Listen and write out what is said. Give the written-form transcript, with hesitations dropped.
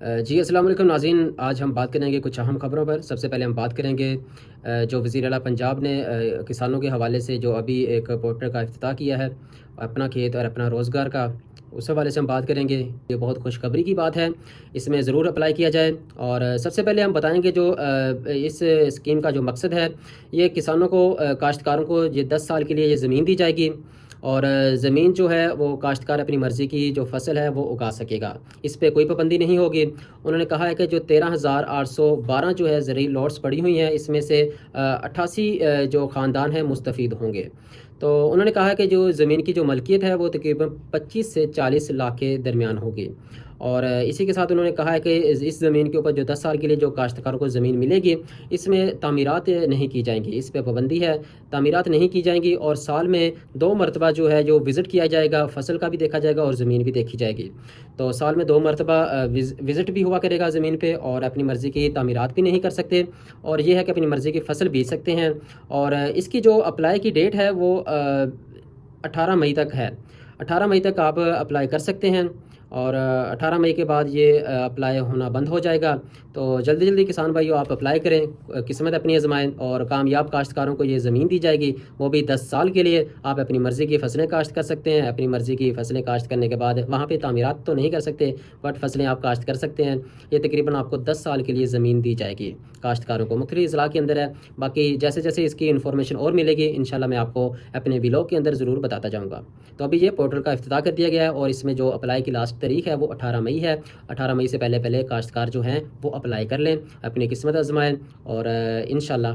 جی السلام علیکم ناظرین، آج ہم بات کریں گے کچھ اہم خبروں پر۔ سب سے پہلے ہم بات کریں گے جو وزیر اعلیٰ پنجاب نے کسانوں کے حوالے سے جو ابھی ایک پورٹل کا افتتاح کیا ہے، اپنا کھیت اور اپنا روزگار کا، اس حوالے سے ہم بات کریں گے۔ یہ بہت خوشخبری کی بات ہے، اس میں ضرور اپلائی کیا جائے۔ اور سب سے پہلے ہم بتائیں گے جو اس اسکیم کا جو مقصد ہے، یہ کسانوں کو، کاشتکاروں کو یہ 10 سال کے لیے یہ زمین دی جائے گی، اور زمین جو ہے وہ کاشتکار اپنی مرضی کی جو فصل ہے وہ اگا سکے گا، اس پہ کوئی پابندی نہیں ہوگی۔ انہوں نے کہا ہے کہ جو 13,812 جو ہے زرعی لاٹس پڑی ہوئی ہیں، اس میں سے 88 جو خاندان ہیں مستفید ہوں گے۔ تو انہوں نے کہا کہ جو زمین کی جو ملکیت ہے وہ تقریباً 25 سے 40 لاکھ کے درمیان ہوگی۔ اور اسی کے ساتھ انہوں نے کہا ہے کہ اس زمین کے اوپر جو 10 سال کے لیے جو کاشتکاروں کو زمین ملے گی، اس میں تعمیرات نہیں کی جائیں گی، اس پہ پابندی ہے، تعمیرات نہیں کی جائیں گی، اور سال میں 2 مرتبہ جو ہے جو وزٹ کیا جائے گا، فصل کا بھی دیکھا جائے گا اور زمین بھی دیکھی جائے گی۔ تو سال میں 2 مرتبہ وزٹ بھی ہوا کرے گا زمین پہ، اور اپنی مرضی کی تعمیرات بھی نہیں کر سکتے، اور یہ ہے کہ اپنی مرضی کی فصل بیچ سکتے ہیں۔ اور اس کی جو اپلائی کی ڈیٹ ہے وہ 18 مئی تک ہے۔ 18 مئی تک آپ اپلائی کر سکتے ہیں، اور 18 مئی کے بعد یہ اپلائی ہونا بند ہو جائے گا۔ تو جلدی جلدی کسان بھائیو آپ اپلائی کریں، قسمت اپنی آزمائیں، اور کامیاب کاشتکاروں کو یہ زمین دی جائے گی، وہ بھی 10 سال کے لیے۔ آپ اپنی مرضی کی فصلیں کاشت کر سکتے ہیں، اپنی مرضی کی فصلیں کاشت کرنے کے بعد وہاں پہ تعمیرات تو نہیں کر سکتے، بٹ فصلیں آپ کاشت کر سکتے ہیں۔ یہ تقریباً آپ کو 10 سال کے لیے زمین دی جائے گی کاشتکاروں کو، مختلف اضلاع کے اندر ہے۔ باقی جیسے جیسے اس کی انفارمیشن اور ملے گی، انشاءاللہ میں آپ کو اپنے ولاگ کے اندر ضرور بتاتا جاؤں گا۔ تو ابھی یہ پورٹل کا افتتاح کر دیا گیا ہے، اور اس میں جو اپلائی کی لاسٹ تاریخ ہے وہ 18 مئی ہے۔ 18 مئی سے پہلے کاشتکار جو ہیں وہ اپلائی کر لیں، اپنی قسمت آزمائیں، اور انشاءاللہ